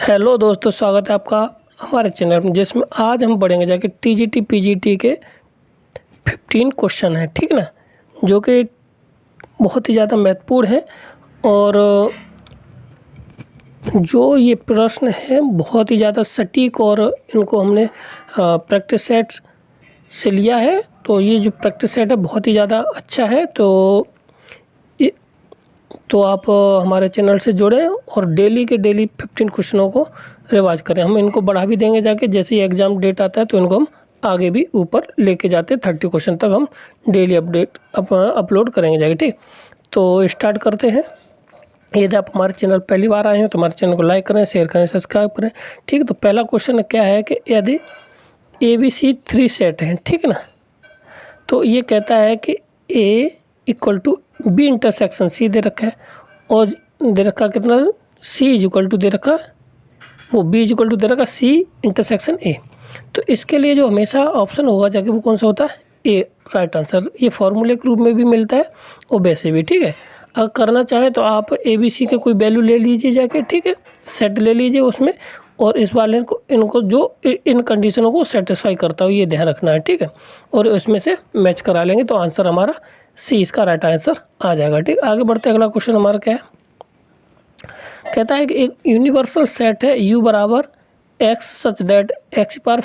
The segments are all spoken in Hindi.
हेलो दोस्तों, स्वागत है आपका हमारे चैनल में, जिसमें आज हम पढ़ेंगे जाके टीजीटी पीजीटी के 15 क्वेश्चन हैं, ठीक ना, जो कि बहुत ही ज़्यादा महत्वपूर्ण है। और जो ये प्रश्न है बहुत ही ज़्यादा सटीक, और इनको हमने प्रैक्टिस सेट से लिया है। तो ये जो प्रैक्टिस सेट है बहुत ही ज़्यादा अच्छा है। तो आप हमारे चैनल से जुड़ें और डेली के डेली 15 क्वेश्चनों को रिवाइज करें। हम इनको बढ़ा भी देंगे जाके, जैसे ही एग्ज़ाम डेट आता है तो इनको हम आगे भी ऊपर लेके जाते हैं। 30 क्वेश्चन तक हम डेली अपडेट अपलोड करेंगे जाके, ठीक। तो स्टार्ट करते हैं। यदि आप हमारे चैनल पहली बार आए हैं तो हमारे चैनल को लाइक करें, शेयर करें, सब्सक्राइब करें, ठीक। तो पहला क्वेश्चन क्या है कि यदि ABC 3 सेट हैं, ठीक है ना, तो ये कहता है कि A = B इंटरसेक्शन C दे रखा है, और दे रखा कितना C = दे रखा वो B = दे रखा C इंटरसेक्शन A। तो इसके लिए जो हमेशा ऑप्शन होगा जाके वो कौन सा होता है? A right answer. ये फॉर्मूले के रूप में भी मिलता है और वैसे भी, ठीक है। अगर करना चाहे तो आप ABC के कोई वैल्यू ले लीजिए जाके, ठीक है, सेट ले लीजिए उसमें, और इस वाले को इनको जो इन कंडीशनों को सेटिस्फाई करता हो ये ध्यान रखना है, ठीक है। और इसमें से मैच करा लेंगे तो आंसर हमारा C इसका राइट आंसर आ जाएगा, ठीक। आगे बढ़ते अगला क्वेश्चन हमारा क्या है, कहता है कि एक यूनिवर्सल सेट है U = x such that x⁵ - 6x⁴ +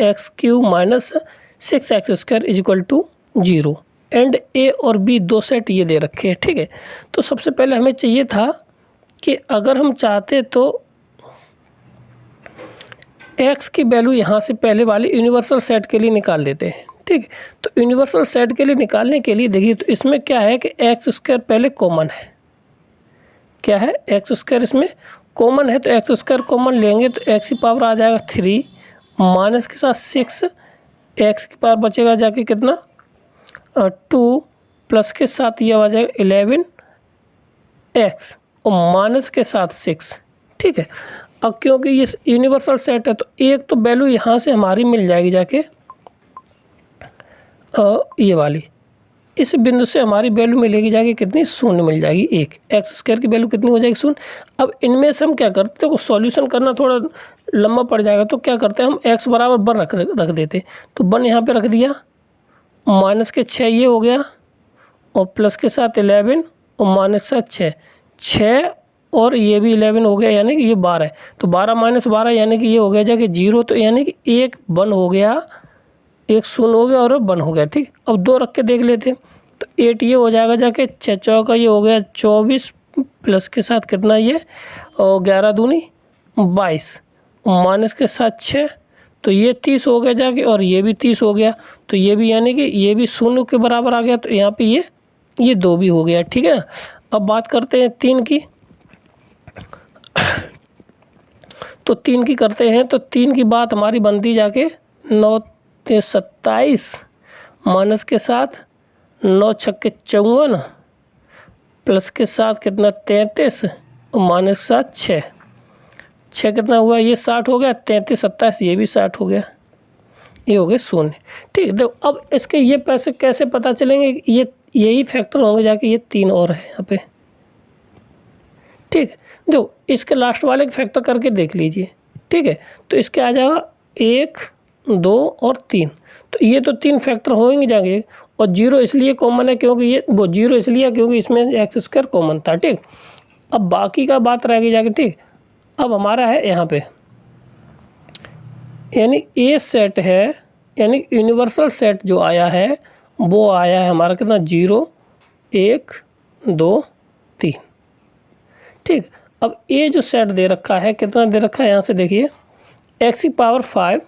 x³ - 6x² = 0 and A और B दो सेट ये दे रखे हैं, ठीक है। तो सबसे पहले हमें चाहिए था कि अगर हम चाहते तो x की वैल्यू यहाँ से पहले वाले यूनिवर्सल सेट के लिए निकाल लेते हैं, ठीक। तो यूनिवर्सल सेट के लिए निकालने के लिए देखिए, तो इसमें क्या है कि x² पहले कॉमन है। क्या है? x² इसमें कॉमन है, तो x² कॉमन लेंगे तो x³ आ जाएगा 3 माइनस के साथ 6, x³ बचेगा जाके कितना 2 प्लस के साथ ये आ जाएगा 11x और माइनस के साथ 6, ठीक है। अब क्योंकि ये यूनिवर्सल सेट है तो एक तो वैल्यू यहाँ से हमारी मिल जाएगी जाके ये वाली, इस बिंदु से हमारी वैल्यू मिलेगी जाके कितनी, 0 मिल जाएगी। एक x² की वैल्यू कितनी हो जाएगी, 0। अब इनमें से हम क्या करते हैं, सॉल्यूशन करना थोड़ा लंबा पड़ जाएगा, तो क्या करते हैं हम x = 1 रख देते। तो 1 यहाँ पे रख दिया, माइनस के 6 ये हो गया, और प्लस के साथ 11 और माइनस के साथ 6 और ये भी 11 हो गया, यानी कि ये 12 है। तो 12 - 12 यानी कि ये हो गया जाके 0, तो यानी कि एक 1 हो गया, एक 0 हो गया और 1 हो गया, ठीक। अब 2 रख के देख लेते हैं, तो 8 ये हो जाएगा जाके 6 चौका ये हो गया 24 प्लस के साथ कितना ये, और 11 दूनी 22 माइनस के साथ 6, तो ये 30 हो गया जाके, और ये भी 30 हो गया, तो ये भी यानी कि ये भी 0 के बराबर आ गया। तो यहाँ पे ये 2 भी हो गया, ठीक है ना। अब बात करते हैं 3 की। तो 3 की करते हैं, तो 3 की बात हमारी बनती जाके 9 × 27 माइनस के साथ 9 × 6 = 54 प्लस के साथ कितना 33 और माइनस के साथ 6 कितना हुआ, ये 60 हो गया, 33 27 ये भी 60 हो गया, ये हो गए 0, ठीक। देखो अब इसके ये पैसे कैसे पता चलेंगे, ये यही फैक्टर होंगे जाके, ये 3 और है यहाँ पे, ठीक। देखो इसके लास्ट वाले के फैक्टर करके देख लीजिए, ठीक है। तो इसके आ जाएगा 1 2 और 3, तो ये तो 3 फैक्टर होंगे जाएंगे, और 0 इसलिए कॉमन है क्योंकि ये वो 0 इसलिए है क्योंकि इसमें x² कॉमन था, ठीक। अब बाकी का बात रहेगी जाके, ठीक। अब हमारा है यहाँ पे, यानी A सेट है, यानी यूनिवर्सल सेट जो आया है वो आया है हमारा कितना 0 1 2 3, ठीक। अब ये जो सेट दे रखा है कितना दे रखा है, यहाँ से देखिए x⁵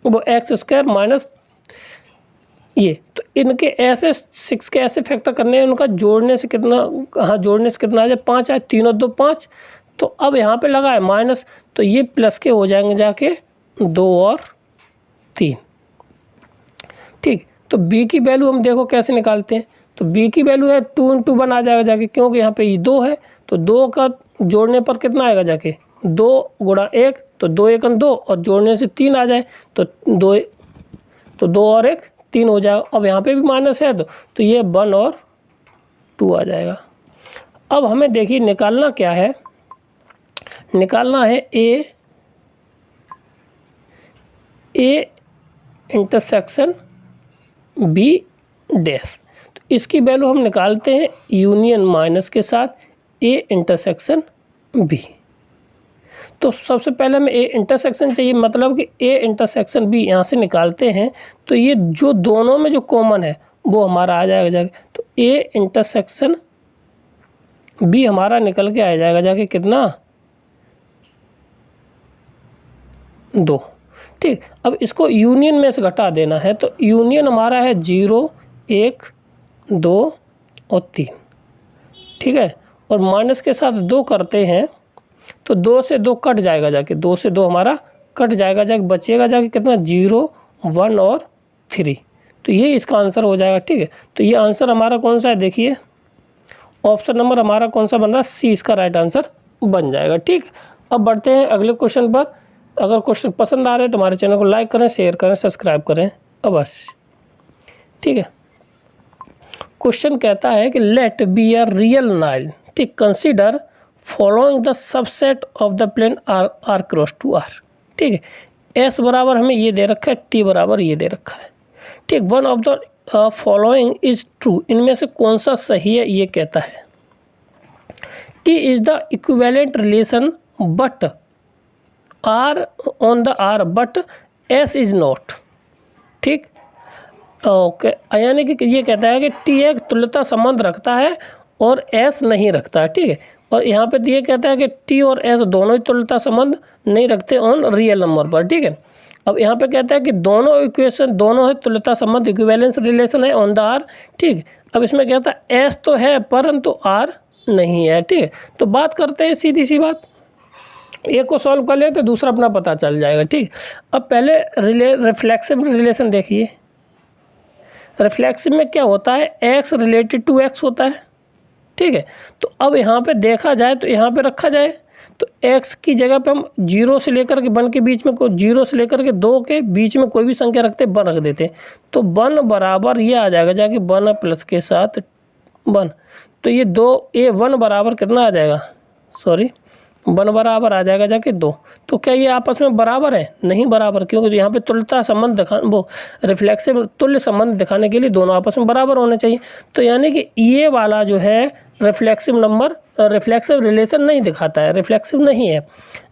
वो x² माइनस ये, तो इनके ऐसे 6 के ऐसे फैक्टर करने हैं, उनका जोड़ने से कितना, हाँ जोड़ने से कितना आ जाए 5 आए, 3 और 2 5। तो अब यहाँ पे लगा है माइनस, तो ये प्लस के हो जाएंगे जाके 2 और 3, ठीक। तो B की वैल्यू हम देखो कैसे निकालते हैं, तो B की वैल्यू है 2 × 1 आ जाएगा जाके, क्योंकि यहाँ पे ये 2 है, तो 2 का जोड़ने पर कितना आएगा जाके 2 × 1, तो 2 × 1 2, और जोड़ने से 3 आ जाए तो 2 और 1 3 हो जाएगा। अब यहाँ पे भी माइनस है, तो ये 1 और 2 आ जाएगा। अब हमें देखिए निकालना क्या है, निकालना है ए इंटरसेक्शन बी डैश। तो इसकी वैल्यू हम निकालते हैं यूनियन माइनस के साथ ए इंटरसेक्शन बी। तो सबसे पहले हमें ए इंटरसेक्शन चाहिए, मतलब कि ए इंटरसेक्शन बी यहाँ से निकालते हैं तो ये जो दोनों में जो कॉमन है वो हमारा आ जाएगा जाके, तो ए इंटरसेक्शन बी हमारा निकल के आ जाएगा जाके कितना 2। ठीक, अब इसको यूनियन में से घटा देना है, तो यूनियन हमारा है 0 1 2 और 3। ठीक है, और माइनस के साथ 2 करते हैं तो 2 से 2 कट जाएगा जाके, 2 से 2 हमारा कट जाएगा जाके, बचेगा जाके कितना 0 1 और 3। तो ये इसका आंसर हो जाएगा। ठीक है, तो ये आंसर हमारा कौन सा है, देखिए ऑप्शन नंबर हमारा कौन सा बन रहा है, सी इसका राइट आंसर बन जाएगा। ठीक, अब बढ़ते हैं अगले क्वेश्चन पर। अगर क्वेश्चन पसंद आ रहे हैं तो हमारे चैनल को लाइक करें, शेयर करें, सब्सक्राइब करें अवश्य। ठीक है, क्वेश्चन कहता है कि let B a real nile, ठीक, consider following the subset of the plane R cross to R. ठीक है, एस बराबर हमें ये दे रखा है, टी बराबर ये दे रखा है। ठीक, one of the following is true, इनमें से कौन सा सही है ये कहता है। T is the equivalent relation but R on the R but S is not. ठीक, ओके, यानी कि ये कहता है कि टी एक तुल्यता संबंध रखता है और एस नहीं रखता है। ठीक है, और यहाँ पे ये कहता है कि टी और एस दोनों ही तुल्यता संबंध नहीं रखते ऑन रियल नंबर पर। ठीक है, अब यहाँ पे कहता है कि दोनों इक्वेशन, दोनों है तुल्यता संबंध, इक्विवेलेंस रिलेशन है ऑन द आर। ठीक, अब इसमें कहता है एस तो है परंतु आर नहीं है। ठीक है, तो बात करते हैं सीधी सी बात, एक को सॉल्व कर ले तो दूसरा अपना पता चल जाएगा। ठीक, अब पहले रिफ्लेक्सिव रिलेशन देखिए। रिफ्लेक्सिव में क्या होता है, एक्स रिलेटेड टू एक्स होता है। ठीक है, तो अब यहाँ पे देखा जाए तो यहाँ पे रखा जाए तो x की जगह पे हम 0 से लेकर के 1 के बीच में, कोई 0 से लेकर के 2 के बीच में कोई भी संख्या रखते 1 रख देते, तो 1 बराबर ये आ जाएगा जाके 1 प्लस के साथ 1। तो ये 2 ए 1 बराबर कितना आ जाएगा, सॉरी 1 बराबर आ जाएगा जाके 2। तो क्या ये आपस में बराबर है, नहीं बराबर, क्योंकि यहाँ पे तुल्यता संबंध वो रिफ्लेक्सिव तुल्य संबंध दिखाने के लिए दोनों आपस में बराबर होने चाहिए। तो यानी कि ये वाला जो है रिफ्लेक्सिव नंबर रिफ्लेक्सिव रिलेशन नहीं दिखाता है, रिफ्लेक्सिव नहीं है।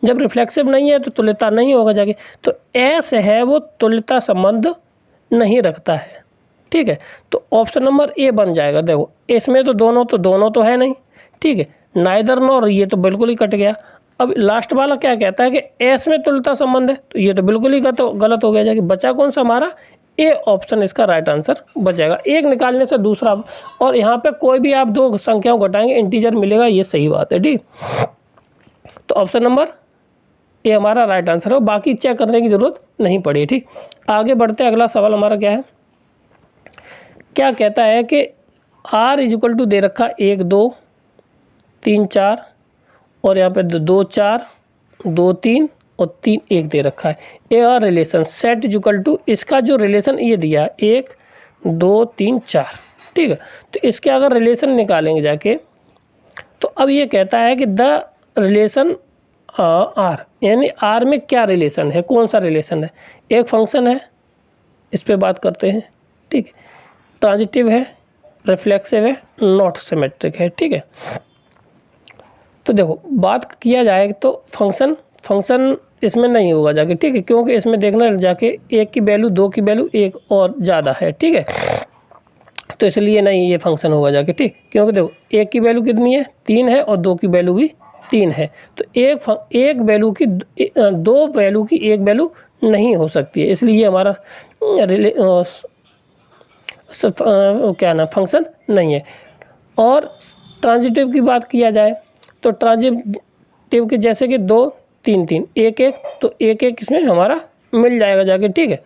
जब रिफ्लेक्सिव नहीं है तो तुल्यता नहीं होगा जाके, तो एस है वो तुल्यता संबंध नहीं रखता है। ठीक है, तो ऑप्शन नंबर ए बन जाएगा। देखो इसमें तो दोनों तो है नहीं। ठीक है, नाइदर नॉर, ये तो बिल्कुल ही कट गया। अब लास्ट वाला क्या कहता है कि एस में तुल्यता संबंध है, तो ये तो बिल्कुल ही गलत हो गया जाएगा। बचा कौन सा हमारा, ए ऑप्शन इसका राइट आंसर बचेगा। एक निकालने से दूसरा, और यहाँ पे कोई भी आप 2 संख्याओं घटाएंगे इंटीजर मिलेगा, ये सही बात है। ठीक, तो ऑप्शन नंबर ए हमारा राइट आंसर है, बाकी चेक करने की ज़रूरत नहीं पड़ी। ठीक, आगे बढ़ते हैं। अगला सवाल हमारा क्या है, क्या कहता है कि आर इक्वल टू दे रखा 1 2 3 4 और यहाँ पे 2 4 2 3 और 3 1 दे रखा है। A R relation set equal to, इसका जो रिलेशन ये दिया है 1 2 3 4। ठीक है, तो इसके अगर रिलेशन निकालेंगे जाके, तो अब ये कहता है कि द रिलेशन आर, यानी आर में क्या रिलेशन है, कौन सा रिलेशन है। एक फंक्शन है, इस पे बात करते हैं। ठीक है, ट्रांजिटिव है, रिफ्लेक्सिव है, नॉट सिमेट्रिक है। ठीक है, तो देखो बात किया जाए तो फंक्शन इसमें नहीं होगा जाके। ठीक है, क्योंकि इसमें देखना जाके 1 की वैल्यू 2 की वैल्यू 1 और ज़्यादा है। ठीक है, तो इसलिए नहीं ये फंक्शन होगा जाके। ठीक, क्योंकि देखो 1 की वैल्यू कितनी है 3 है और 2 की वैल्यू भी 3 है, तो एक वैल्यू की 2 वैल्यू की 1 वैल्यू नहीं हो सकती है, इसलिए हमारा क्या ना फंक्शन नहीं है। और ट्रांजिटिव की बात किया जाए तो ट्रांजिटिव के जैसे कि 2 3 3 1 1, तो 1 1 इसमें हमारा मिल जाएगा जाके। ठीक है,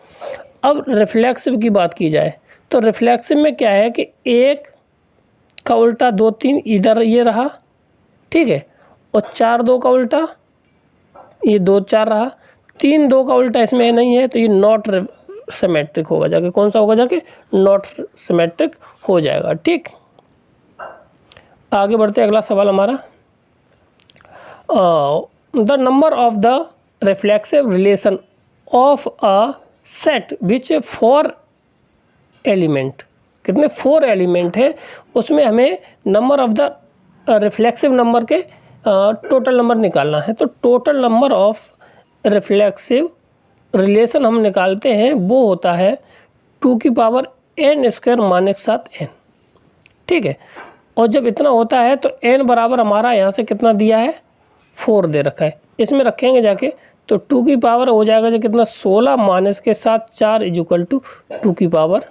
अब रिफ्लेक्सिव की बात की जाए तो रिफ्लेक्सिव में क्या है कि 1 का उल्टा 2 3 इधर ये रहा। ठीक है, और 4 2 का उल्टा ये 2 4 रहा, 3 2 का उल्टा इसमें नहीं है, तो ये नॉट सिमेट्रिक होगा जाके। कौन सा होगा जाके, नॉट सिमेट्रिक हो जाएगा। ठीक, आगे बढ़ते अगला सवाल हमारा, the number of the reflexive relation of a set which 4 element, कितने 4 एलिमेंट है, उसमें हमें number of the reflexive number के टोटल नंबर निकालना है। तो total number of reflexive relation हम निकालते हैं वो होता है 2 की power n square minus 7n, ठीक है। और जब इतना होता है तो n बराबर हमारा यहाँ से कितना दिया है 4 दे रखा है, इसमें रखेंगे जाके तो 2 की पावर हो जाएगा जो कितना 16 माइनस के साथ 4 इक्वल टू 2 की पावर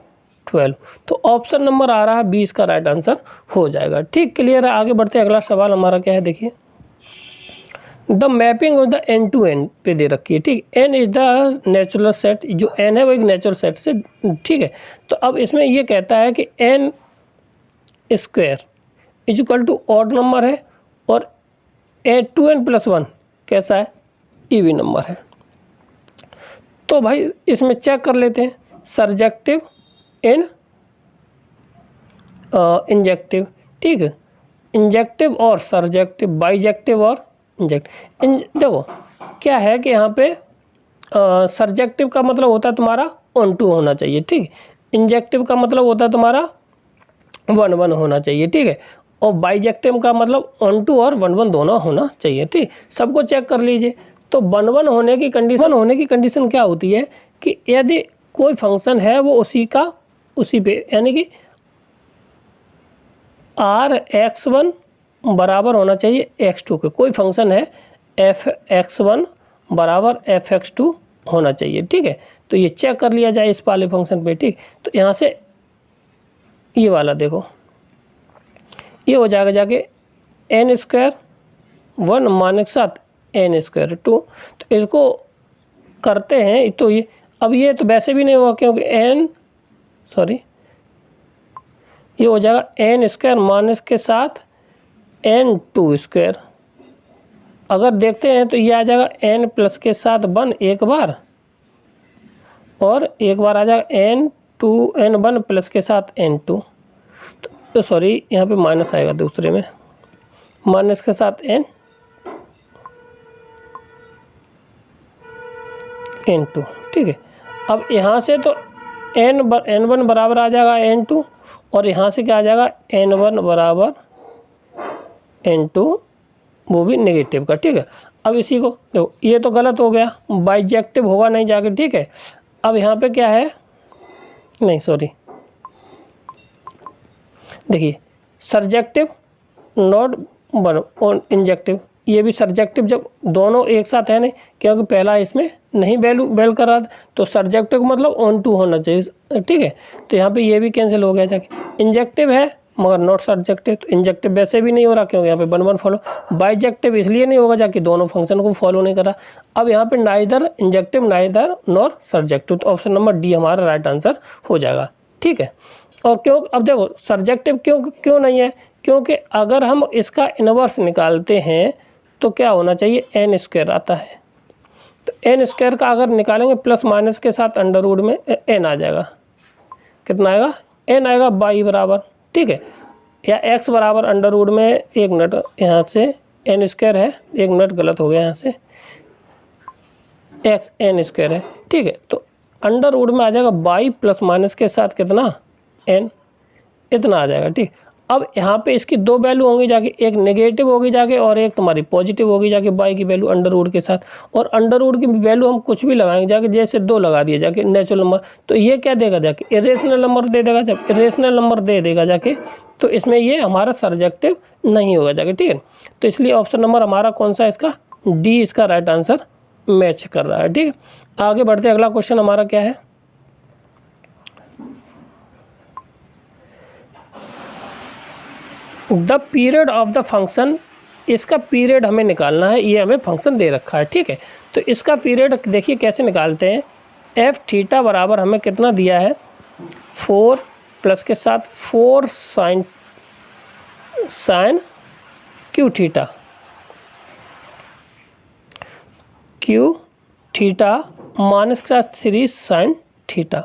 12। तो ऑप्शन नंबर आ रहा है 20 का राइट आंसर हो जाएगा। ठीक, क्लियर है। आगे बढ़ते अगला सवाल हमारा क्या है, देखिए the mapping of the N to N पे दे रखी है, ठीक। N is the natural set, जो एन है वो एक नेचुरल सेट से, ठीक है। तो अब इसमें ये कहता है कि N square is equal to odd number है और 2n+1 कैसा है, इवन नंबर है। तो भाई इसमें चेक कर लेते हैं सर्जेक्टिव एंड इंजेक्टिव, ठीक है। इंजेक्टिव और सर्जेक्टिव, बाइजेक्टिव और इंजेक्टिव। देखो क्या है कि यहाँ पे सर्जेक्टिव का मतलब होता है तुम्हारा 1-2 होना चाहिए, ठीक। इंजेक्टिव का मतलब होता है तुम्हारा 1-1 होना चाहिए, ठीक है। और बाइजेक्टिव का मतलब 1-2 और 1-1 दोनों होना चाहिए, ठीक। सबको चेक कर लीजिए। तो 1-1 होने की कंडीशन क्या होती है कि यदि कोई फंक्शन है वो उसी पे यानी कि r(x1) बराबर होना चाहिए x2 के। कोई फंक्शन है f(x1) बराबर f(x2) होना चाहिए, ठीक है। तो ये चेक कर लिया जाए इस वाले फंक्शन पे, ठीक। तो यहाँ से ये वाला देखो, ये हो जाएगा जाके n square 1 minus 7 n square 2। तो इसको करते हैं तो ये, अब ये तो वैसे भी नहीं हुआ क्योंकि ये हो जाएगा n स्क्वायर माइनस के साथ n2 स्क्वायर। अगर देखते हैं तो ये आ जाएगा n प्लस के साथ 1 एक बार और एक बार आ जाएगा n1 प्लस के साथ n2। तो सॉरी यहाँ पे माइनस आएगा दूसरे में, माइनस के साथ n2, ठीक है। अब यहाँ से तो n1 बराबर आ जाएगा n2 और यहाँ से क्या आ जाएगा n1 बराबर n2, वो भी नेगेटिव का, ठीक है। अब इसी को देखो, ये तो गलत हो गया, बाइजेक्टिव होगा नहीं जाके, ठीक है। अब यहाँ पे क्या है, नहीं सॉरी, देखिए सर्जेक्टिव नॉट और इंजेक्टिव, ये भी सर्जेक्टिव जब दोनों एक साथ है नहीं, क्योंकि पहला इसमें नहीं वैल्यू कर रहा था, तो सर्जेक्टिव मतलब 1-2 होना चाहिए, ठीक है। तो यहाँ पे ये भी कैंसिल हो गया जाके। इंजेक्टिव है मगर नॉट सर्जेक्टिव, तो इंजेक्टिव वैसे भी नहीं हो रहा क्योंकि यहाँ पे 1-1 फॉलो। बाइजेक्टिव इसलिए नहीं होगा जाके दोनों फंक्शन को फॉलो नहीं कर रहा। अब यहाँ पे neither injective neither nor surjective, तो ऑप्शन नंबर डी हमारा राइट आंसर हो जाएगा, ठीक है। और क्यों, अब देखो सर्जेक्टिव क्यों नहीं है, क्योंकि अगर हम इसका इनवर्स निकालते हैं तो क्या होना चाहिए, n स्क्वायर आता है। तो n स्क्वायर का अगर निकालेंगे प्लस माइनस के साथ अंडर रूट में n आ जाएगा, कितना आएगा, n आएगा y बराबर, ठीक है, या x बराबर अंडर रूट में, एक मिनट यहाँ से n स्क्वायर है, एक मिनट गलत हो गया यहाँ से, x n स्क्वायर है, ठीक है। तो अंडर रूट में आ जाएगा y प्लस माइनस के साथ कितना n, इतना आ जाएगा, ठीक। अब यहाँ पे इसकी 2 वैल्यू होंगी जाके, एक नेगेटिव होगी जाके और एक तुम्हारी पॉजिटिव होगी जाके, y की वैल्यू अंडर रूट के साथ। और अंडर रूट की वैल्यू हम कुछ भी लगाएंगे जाके, जैसे 2 लगा दिए जाके नेचुरल नंबर, तो ये क्या देगा जाके, इरेशनल नंबर दे देगा। जब इरेशनल नंबर दे देगा जाके तो इसमें ये हमारा सर्जेक्टिव नहीं होगा जाके, ठीक है। तो इसलिए ऑप्शन नंबर हमारा कौन सा है, इसका डी इसका राइट आंसर मैच कर रहा है, ठीक है। आगे बढ़ते अगला क्वेश्चन हमारा क्या है, the period of the function, इसका पीरियड हमें निकालना है, ये हमें फंक्शन दे रखा है, ठीक है। तो इसका पीरियड देखिए कैसे निकालते हैं, एफ थीटा बराबर हमें कितना दिया है 4 प्लस के साथ 4 साइन क्यू थीटा माइनस के साथ 3 साइन थीटा।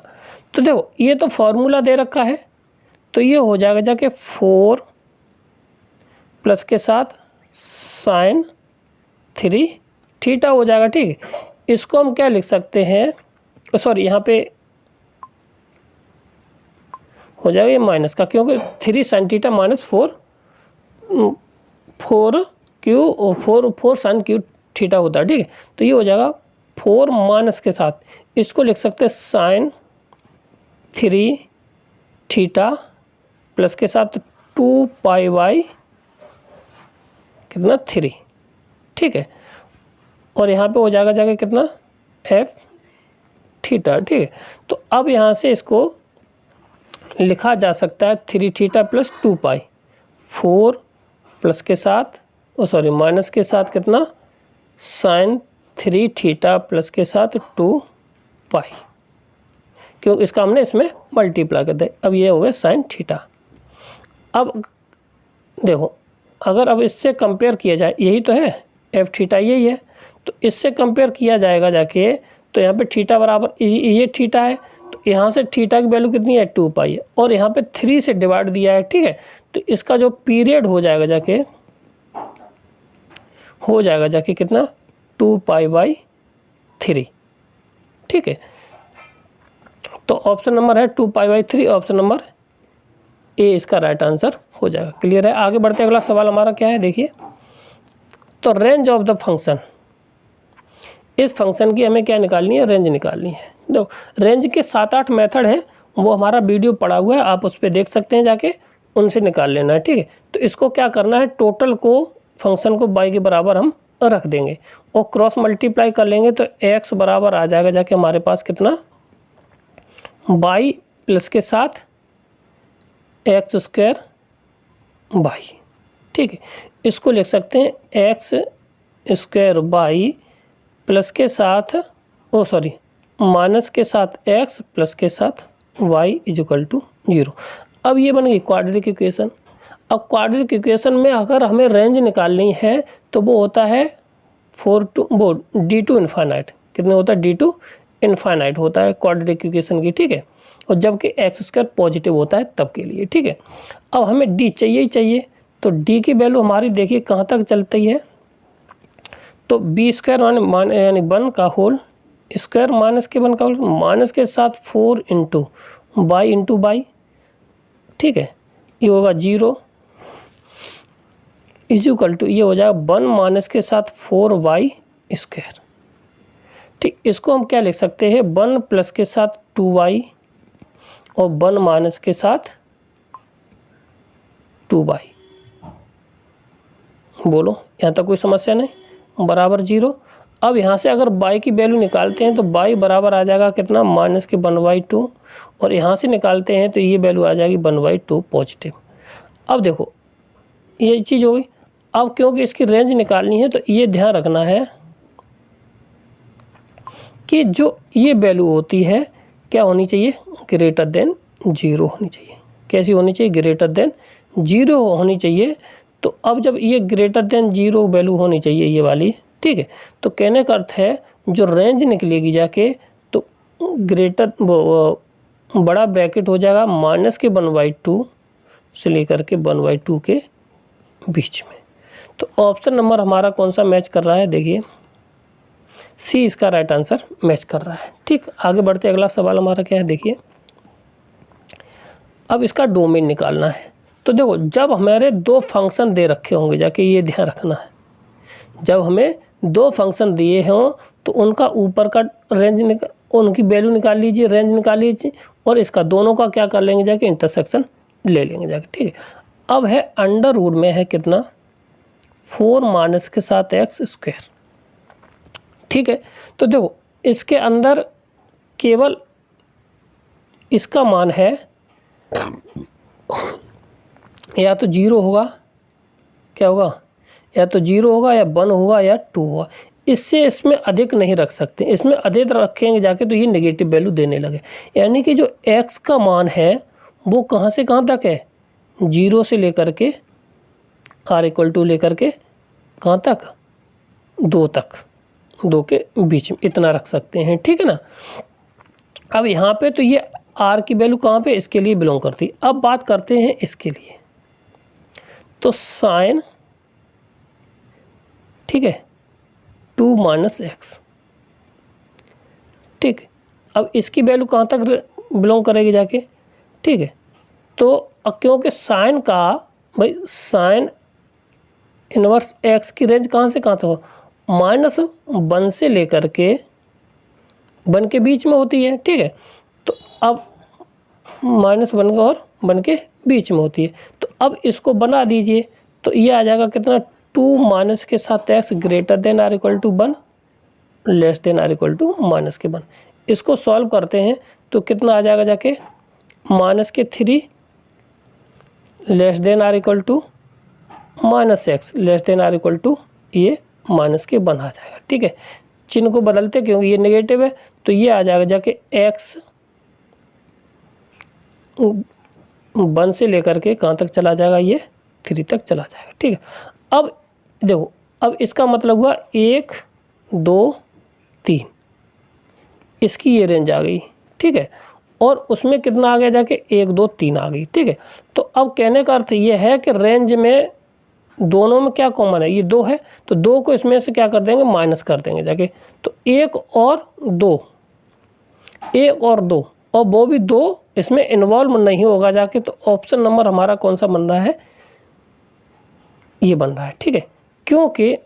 तो देखो ये तो फॉर्मूला दे रखा है, तो ये हो जाएगा जाके 4 प्लस के साथ साइन 3 थीटा हो जाएगा। ठीक, इसको हम क्या लिख सकते हैं, सॉरी यहाँ पे हो जाएगा ये माइनस का, क्योंकि 3 sine theta minus 4 sine cube theta होता है। ठीक है, तो ये हो जाएगा 4 माइनस के साथ इसको लिख सकते हैं साइन 3 थीटा प्लस के साथ 2 पाई बाई कितना 3। ठीक है, और यहाँ पे हो जाएगा जाके कितना एफ थीटा। ठीक है, तो अब यहाँ से इसको लिखा जा सकता है 3 थीटा प्लस 2 पाई, 4 प्लस के साथ माइनस के साथ कितना साइन 3 थीटा प्लस के साथ 2 पाई, क्यों इसका हमने इसमें मल्टीप्लाई कर दिया। अब ये हो गया साइन थीटा। अब देखो अगर अब इससे कंपेयर किया जाए, यही तो है एफ थीटा यही है, तो इससे कंपेयर किया जाएगा जाके, तो यहाँ पे थीटा बराबर ये थीटा है, तो यहाँ से थीटा की वैल्यू कितनी है 2 पाई है, और यहाँ पे 3 से डिवाइड दिया है। ठीक है, तो इसका जो पीरियड हो जाएगा जाके कितना 2 पाई बाई 3। ठीक है, तो ऑप्शन नंबर है 2 pi by 3, option number A इसका राइट आंसर हो जाएगा। क्लियर है, आगे बढ़ते अगला सवाल हमारा क्या है देखिए। तो रेंज ऑफ द फंक्शन, इस फंक्शन की हमें क्या निकालनी है, रेंज निकालनी है। देखो रेंज के 7-8 मेथड हैं, वो हमारा वीडियो पड़ा हुआ है, आप उस पर देख सकते हैं जाके, उनसे निकाल लेना है। ठीक है, तो इसको क्या करना है, टोटल को फंक्शन को y के बराबर हम रख देंगे और क्रॉस मल्टीप्लाई कर लेंगे, तो x बराबर आ जाएगा जाके हमारे पास कितना y प्लस के साथ एक्स स्क्वायर बाई। ठीक है, इसको लिख सकते हैं एक्स स्क्वायर बाई प्लस के साथ माइनस के साथ एक्स प्लस के साथ वाई इक्वल टू 0। अब ये बन गई क्वाड्रेटिक इक्वेशन। अब क्वाड्रेटिक इक्वेशन में अगर हमें रेंज निकालनी है तो वो होता है डी टू इन्फाइनाइट। कितने होता है, डी टू इन्फाइनाइट होता है क्वाड्रेटिक इक्वेशन की। ठीक है, और जबकि एक्स स्क्वायर पॉजिटिव होता है तब के लिए। ठीक है, अब हमें डी चाहिए ही चाहिए, तो डी की वैल्यू हमारी देखिए कहाँ तक चलती है, तो बी स्क्वायर यानी 1 का होल स्क्वायर माइनस के 1 का होल माइनस के साथ 4 इंटू बाई। ठीक है, ये होगा 0 इक्वल टू ये हो जाएगा 1 माइनस के साथ 4 वाई स्क्वायर। ठीक, इसको हम क्या लिख सकते हैं, 1 प्लस के साथ 2 वाई और 1 माइनस के साथ 2 वाई। बोलो यहाँ तक कोई समस्या नहीं, बराबर 0। अब यहाँ से अगर y की वैल्यू निकालते हैं तो y बराबर आ जाएगा कितना माइनस के 1/2, और यहाँ से निकालते हैं तो ये वैल्यू आ जाएगी 1/2 पॉजिटिव। अब देखो ये चीज़ हो गई। अब क्योंकि इसकी रेंज निकालनी है तो ये ध्यान रखना है कि जो ये वैल्यू होती है क्या होनी चाहिए, ग्रेटर देन 0 होनी चाहिए। कैसी होनी चाहिए, ग्रेटर देन 0 होनी चाहिए। तो अब जब ये ग्रेटर देन 0 वैल्यू होनी चाहिए ये वाली, ठीक है, तो कहने का अर्थ है जो रेंज निकलेगी जाके तो ग्रेटर बड़ा ब्रैकेट हो जाएगा माइनस के 1/2 से लेकर के 1/2 के बीच में। तो ऑप्शन नंबर हमारा कौन सा मैच कर रहा है, देखिए सी इसका राइट आंसर मैच कर रहा है। ठीक, आगे बढ़ते अगला सवाल हमारा क्या है देखिए। अब इसका डोमेन निकालना है। तो देखो जब हमारे 2 फंक्शन दे रखे होंगे जाके, ये ध्यान रखना है, जब हमें 2 फंक्शन दिए हों तो उनका ऊपर का रेंज उनकी वैल्यू निकाल लीजिए, रेंज निकाल लीजिए, और इसका दोनों का क्या कर लेंगे जाके, इंटरसेक्शन ले लेंगे जाके। ठीक है, अब है अंडर रूट में है कितना 4 माइनस के साथ एक्स स्क्वायर। ठीक है, तो देखो इसके अंदर केवल इसका मान है या तो 0 होगा, क्या होगा, या तो 0 होगा या 1 होगा या 2 होगा। इससे इसमें अधिक नहीं रख सकते, इसमें अधिक रखेंगे जाके तो ये नेगेटिव वैल्यू देने लगे। यानी कि जो x का मान है वो कहाँ से कहाँ तक है, 0 से लेकर के r लेकर के कहाँ तक, 2 तक, 2 के बीच में इतना रख सकते हैं। ठीक है ना। अब यहाँ पे तो ये r की वैल्यू कहाँ पे, इसके लिए बिलोंग करती है। अब बात करते हैं इसके लिए, तो साइन ठीक है, 2 माइनस एक्स। ठीक, अब इसकी वैल्यू कहाँ तक बिलोंग करेगी जाके, ठीक है। तो अब क्योंकि साइन का भाई साइन इनवर्स एक्स की रेंज कहाँ से कहाँ तक हो, -1 से लेकर के 1 के बीच में होती है, ठीक है। तो अब -1 और 1 के बीच में होती है। तो अब इसको बना दीजिए, तो ये आ जाएगा कितना, 2 माइनस के साथ x greater than or equal to 1 less than or equal to minus के 1। इसको सॉल्व करते हैं तो कितना आ जाएगा जाके, -3 less than or equal to -x less than or equal to ये -1 आ जाएगा, ठीक है। चिन्ह को बदलते क्योंकि ये नेगेटिव है, तो ये आ जाएगा जाके x 1 से लेकर के कहाँ तक चला जाएगा, ये 3 तक चला जाएगा, ठीक है। अब देखो, अब इसका मतलब हुआ 1 2 3, इसकी ये रेंज आ गई, ठीक है। और उसमें कितना आ गया जाके, 1 2 3 आ गई, ठीक है। तो अब कहने का अर्थ ये है कि रेंज में दोनों में क्या कॉमन है, ये 2 है, तो 2 को इसमें से क्या कर देंगे, माइनस कर देंगे जाके। तो 1 और 2, 1 और 2, और वो भी 2 इसमें इन्वॉल्व नहीं होगा जाके। तो ऑप्शन नंबर हमारा कौन सा बन रहा है, ये बन रहा है, ठीक है। क्योंकि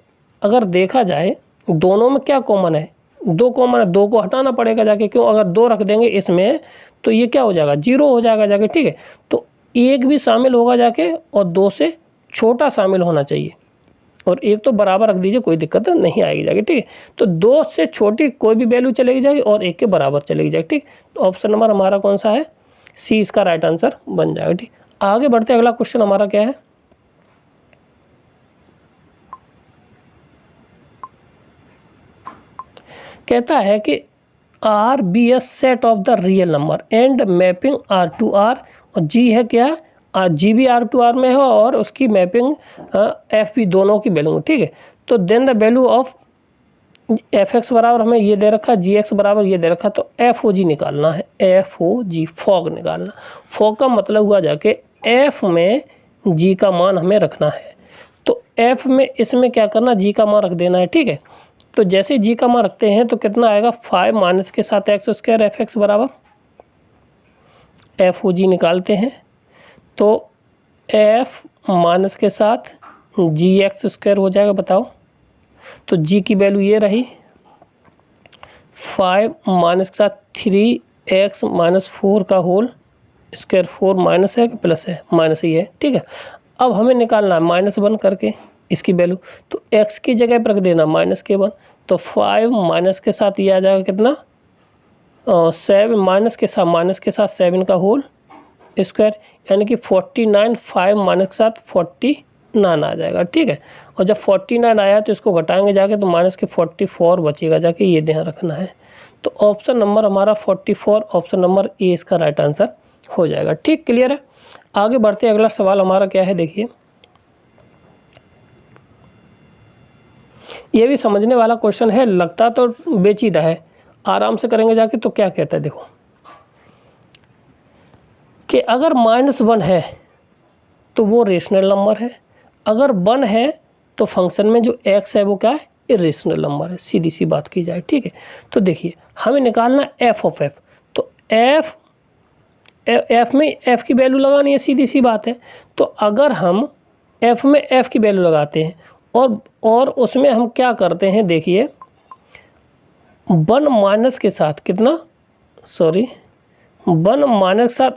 अगर देखा जाए दोनों में क्या कॉमन है, 2 कॉमन है, 2 को हटाना पड़ेगा जाके, क्यों, अगर 2 रख देंगे इसमें तो ये क्या हो जाएगा, 0 हो जाएगा जाके, ठीक है। तो 1 भी शामिल होगा जाके, और 2 से छोटा शामिल होना चाहिए, और 1 तो बराबर रख दीजिए, कोई दिक्कत नहीं आएगी जाके, ठीक है। तो 2 से छोटी कोई भी वैल्यू चलेगी जाएगी, और 1 के बराबर चलेगी जाएगी, ठीक। तो ऑप्शन नंबर हमारा कौन सा है, सी इसका राइट आंसर बन जाएगा, ठीक। आगे बढ़ते अगला क्वेश्चन हमारा क्या है, कहता है कि R be a set of the real number and mapping R to R, और जी है क्या, जी भी आर टू आर में है, और उसकी मैपिंग एफ भी, दोनों की वैल्यू, ठीक है। तो then the value of F X बराबर हमें ये दे रखा, जी एक्स बराबर ये दे रखा, तो एफ ओ जी निकालना है, एफ ओ जी फॉग निकालना। फॉग का मतलब हुआ जाके एफ में जी का मान हमें रखना है, तो एफ में इसमें क्या करना, जी का मान रख देना है, ठीक है। तो जैसे जी का मान रखते हैं तो कितना आएगा, 5 माइनस के साथ एक्स स्क्वायर एफ एक्स बराबर एफ ओ जी निकालते हैं, तो एफ माइनस के साथ जी एक्स स्क्वायर हो जाएगा, बताओ। तो जी की वैल्यू ये रही, 5 माइनस के साथ 3x माइनस 4 का होल स्क्वायर, 4 माइनस है कि प्लस है, माइनस ही है, ठीक है। अब हमें निकालना है -1 करके इसकी वैल्यू, तो x की जगह पर रख देना -1, तो 5 माइनस के साथ ये आ जाएगा कितना, 7 माइनस के साथ 7 का होल स्क्वायर, यानी कि 49, 5 माइनस के साथ 49 आ जाएगा, ठीक है। और जब 49 आया तो इसको घटाएंगे जाके, तो माइनस के 44 बचेगा जाके, ये ध्यान रखना है। तो ऑप्शन नंबर हमारा 44, ऑप्शन नंबर ए इसका राइट आंसर हो जाएगा, ठीक, क्लियर है। आगे बढ़ते अगला सवाल हमारा क्या है, देखिए ये भी समझने वाला क्वेश्चन है, लगता तो बेचीदा है, आराम से करेंगे जाके। तो क्या कहता है, देखो कि अगर -1 है तो वो रेशनल नंबर है, अगर 1 है तो फंक्शन में जो x है वो क्या है, इरेशनल नंबर है, सीधी सी बात की जाए, ठीक है। तो देखिए हमें निकालना f ऑफ f, तो f में f की वैल्यू लगानी है, सीधी सी बात है। तो अगर हम f में f की वैल्यू लगाते हैं और उसमें हम क्या करते हैं, देखिए 1 माइनस के साथ कितना, 1 माइनस के साथ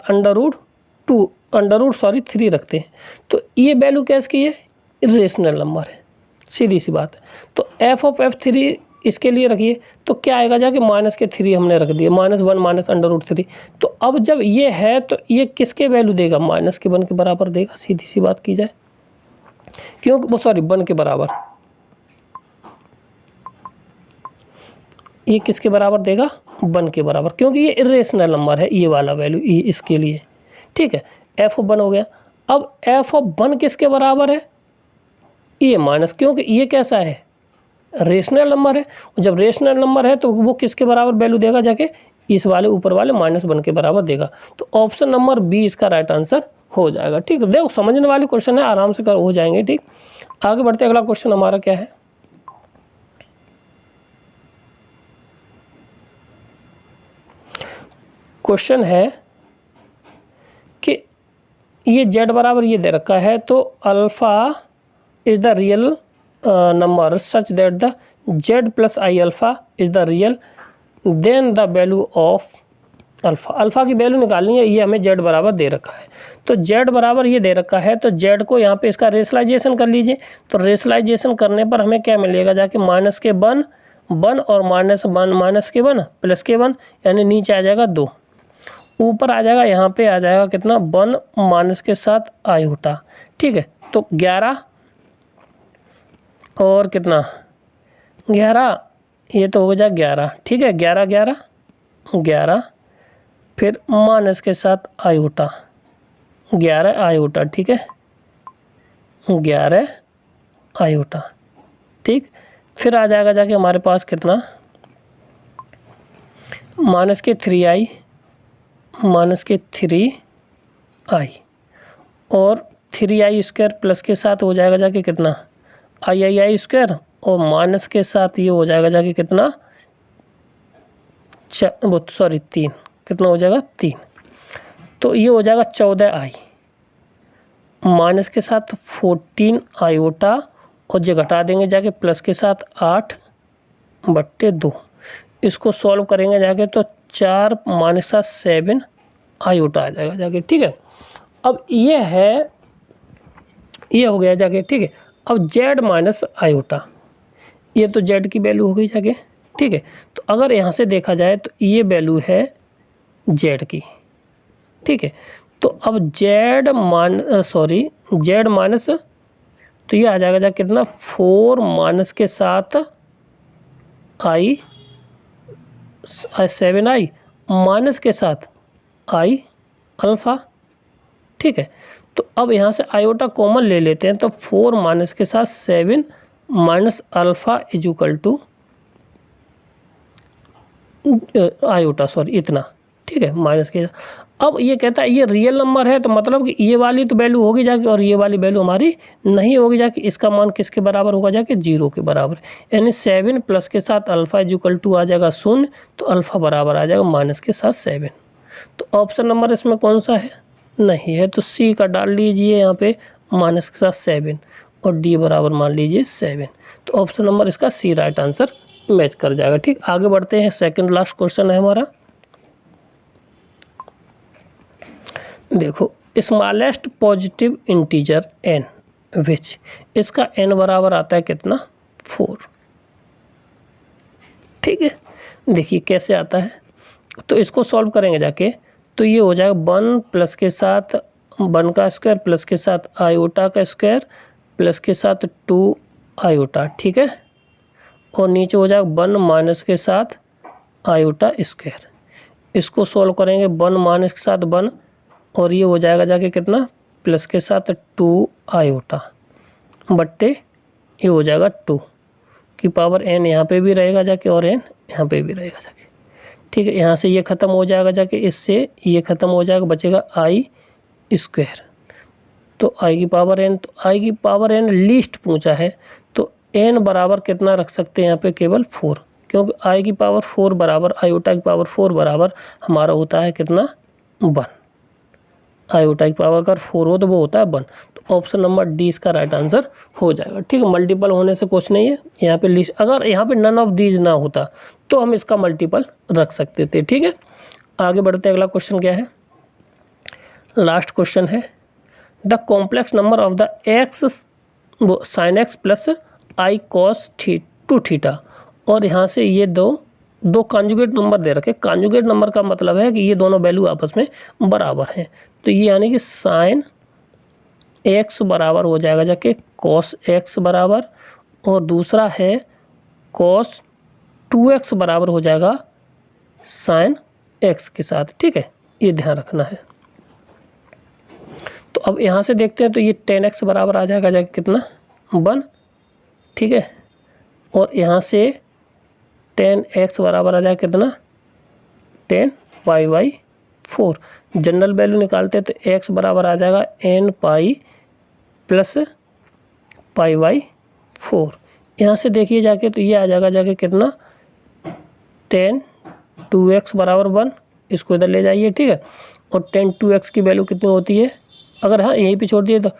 √3 रखते हैं, तो ये वैल्यू कैसे की है, इरेशनल नंबर है, सीधी सी बात है। तो f ऑफ f3 इसके लिए रखिए, तो क्या आएगा जाके, -3 हमने रख दिया, -1 माइनस √3। तो अब जब ये है तो ये किसके वैल्यू देगा, -1 के बराबर देगा, सीधी सी बात की जाए, क्योंकि वो 1 के बराबर, ये किसके बराबर देगा, 1 के बराबर, क्योंकि ये इरेशनल नंबर है, ये वाला वैल्यू ये इसके लिए, ठीक है। f ऑफ 1 हो गया। अब f ऑफ 1 किसके बराबर है, ये माइनस, क्योंकि ये कैसा है, रेशनल नंबर है। जब रेशनल नंबर है तो वो किसके बराबर वैल्यू देगा जाके, इस वाले ऊपर वाले -1 के बराबर देगा। तो ऑप्शन नंबर बी इसका राइट आंसर हो जाएगा, ठीक है। देखो समझने वाले क्वेश्चन है, आराम से कर हो जाएंगे, ठीक। आगे बढ़ते अगला क्वेश्चन हमारा क्या है, क्वेश्चन है कि ये z बराबर ये दे रखा है, तो alpha is the real number such that the z plus I alpha is the real, then the value of alpha की वैल्यू निकालनी है। ये हमें z बराबर दे रखा है, तो z बराबर ये दे रखा है, तो z को यहाँ पे इसका रेशलाइजेशन कर लीजिए। तो रेशलाइजेशन करने पर हमें क्या मिलेगा, जाके माइनस के 1 और माइनस के 1 प्लस के 1, यानी नीचे आ जाएगा 2, ऊपर आ जाएगा, यहाँ पे आ जाएगा कितना 1 माइनस के साथ आयोटा। ठीक है, तो 11 और कितना 11, ये तो हो जाएगा 11। ठीक है, 11 फिर माइनस के साथ आयोटा 11 आयोटा। ठीक है, 11 आयोटा। ठीक, फिर आ जाएगा जाके हमारे पास कितना माइनस के 3i और 3i स्क्वायर प्लस के साथ हो जाएगा जाके कितना आई स्क्वायर, और माइनस के साथ ये हो जाएगा जाके कितना 3, कितना हो जाएगा 3, तो ये हो जाएगा 14i माइनस के साथ 14 आयोटा, और जो घटा देंगे जाके प्लस के साथ 8/2। इसको सॉल्व करेंगे जाके तो 4 माइनस का 7 आयोटा आ जाएगा जाके। ठीक है, अब ये हो गया जाके। ठीक है, अब z माइनस आयोटा, ये तो z की वैल्यू हो गई जाके। ठीक है, तो अगर यहाँ से देखा जाए तो ये वैल्यू है z की। ठीक है, तो अब z माइनस, तो ये आ जाएगा जा कितना 4 माइनस के साथ i 7i माइनस के साथ i अल्फ़ा। ठीक है, तो अब यहाँ से आयोटा कॉमन ले लेते हैं, तो 4 माइनस के साथ 7 minus alpha is equal to iota, इतना। ठीक है, माइनस के, अब ये कहता है ये रियल नंबर है, तो मतलब कि ये वाली तो वैल्यू होगी जाके और ये वाली वैल्यू हमारी नहीं होगी जाके। इसका मान किसके बराबर होगा जाके 0 के बराबर, यानी 7 प्लस के साथ अल्फ़ा इज इक्वल टू आ जाएगा 0, तो अल्फ़ा बराबर आ जाएगा माइनस के साथ 7। तो ऑप्शन नंबर इसमें कौन सा है, नहीं है, तो सी का डाल लीजिए यहाँ पे माइनस के साथ 7 और डी बराबर मान लीजिए 7। तो ऑप्शन नंबर इसका सी राइट आंसर मैच कर जाएगा। ठीक, आगे बढ़ते हैं, सेकंड लास्ट क्वेश्चन है हमारा। देखो, स्मॉलेस्ट पॉजिटिव इंटीजर n विच, इसका n बराबर आता है कितना 4। ठीक है, देखिए कैसे आता है, तो इसको सॉल्व करेंगे जाके, तो ये हो जाएगा 1 प्लस के साथ 1 का स्क्वायर प्लस के साथ आयोटा का स्क्वायर प्लस के साथ 2 आयोटा। ठीक है, और नीचे हो जाएगा 1 माइनस के साथ आयोटा स्क्वायर। इसको सॉल्व करेंगे 1 माइनस के साथ 1, और ये हो जाएगा जाके कितना प्लस के साथ 2 आयोटा बट्टे ये हो जाएगा 2 की पावर n, यहाँ पे भी रहेगा जाके और n यहाँ पे भी रहेगा जाके। ठीक है, यहाँ से ये ख़त्म हो जाएगा जाके, इससे ये ख़त्म हो जाएगा, बचेगा आई स्क्वायर। तो आई की पावर n, तो आई की पावर n लीस्ट पूछा है, तो n बराबर कितना रख सकते हैं यहाँ पे केवल 4, क्योंकि आई की पावर 4 बराबर आयोटा की पावर 4 बराबर हमारा होता है कितना 1। आयोटा की पावर अगर 4 हो तो वो होता है 1। तो ऑप्शन नंबर डी इसका राइट आंसर हो जाएगा। ठीक है, मल्टीपल होने से कुछ नहीं है यहाँ पे लिस्ट, अगर यहाँ पे नन ऑफ दीज ना होता तो हम इसका मल्टीपल रख सकते थे। ठीक है, आगे बढ़ते अगला क्वेश्चन क्या है, लास्ट क्वेश्चन है, the complex number of the x sine x plus I cos 2 theta, और यहाँ से ये दो कॉन्जुगेट नंबर दे रखे। कॉन्जुगेट नंबर का मतलब है कि ये दोनों वैल्यू आपस में बराबर हैं, तो ये यानी कि साइन एक्स बराबर हो जाएगा जाके कॉस एक्स बराबर, और दूसरा है कॉस 2x बराबर हो जाएगा साइन एक्स के साथ। ठीक है, ये ध्यान रखना है। तो अब यहाँ से देखते हैं, तो ये 10x बराबर आ जाएगा जाके कितना 1। ठीक है, और यहाँ से 10x बराबर आ जाएगा कितना 10π/4। जनरल वैल्यू निकालते हैं तो x बराबर आ जाएगा n π प्लस π/4। यहाँ से देखिए जाके, तो ये आ जाएगा जाके कितना 10 2x बराबर 1 इसको इधर ले जाइए, ठीक है। और tan 2x की वैल्यू कितनी होती है, अगर हाँ यहीं पे छोड़ दिए तो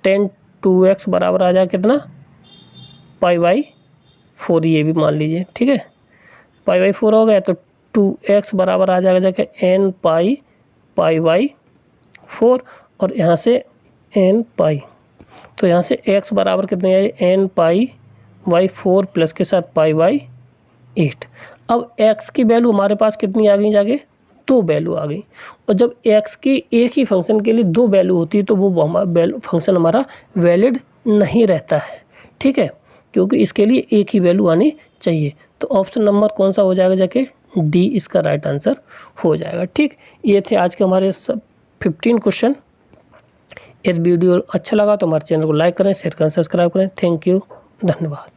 tan 2x बराबर आ जाए कितना, π/4, ये भी मान लीजिए, ठीक है। π/4 हो गया तो 2x बराबर आ जाएगा जाके n π/4, और यहाँ से n π, तो यहाँ से x बराबर कितने आए, n π/4 प्लस के साथ π/8। अब x की वैल्यू हमारे पास कितनी आ गई जाके, 2 वैल्यू आ गई। और जब x की एक ही फंक्शन के लिए 2 वैल्यू होती है तो वो फंक्शन हमारा वैलिड नहीं रहता है, ठीक है, क्योंकि इसके लिए एक ही वैल्यू आनी चाहिए। तो ऑप्शन नंबर कौन सा हो जाएगा जाके, डी इसका राइट आंसर हो जाएगा, ठीक। ये थे आज के हमारे 15 क्वेश्चन। यदि वीडियो अच्छा लगा तो हमारे चैनल को लाइक करें, शेयर करें, सब्सक्राइब करें। थैंक यू, धन्यवाद।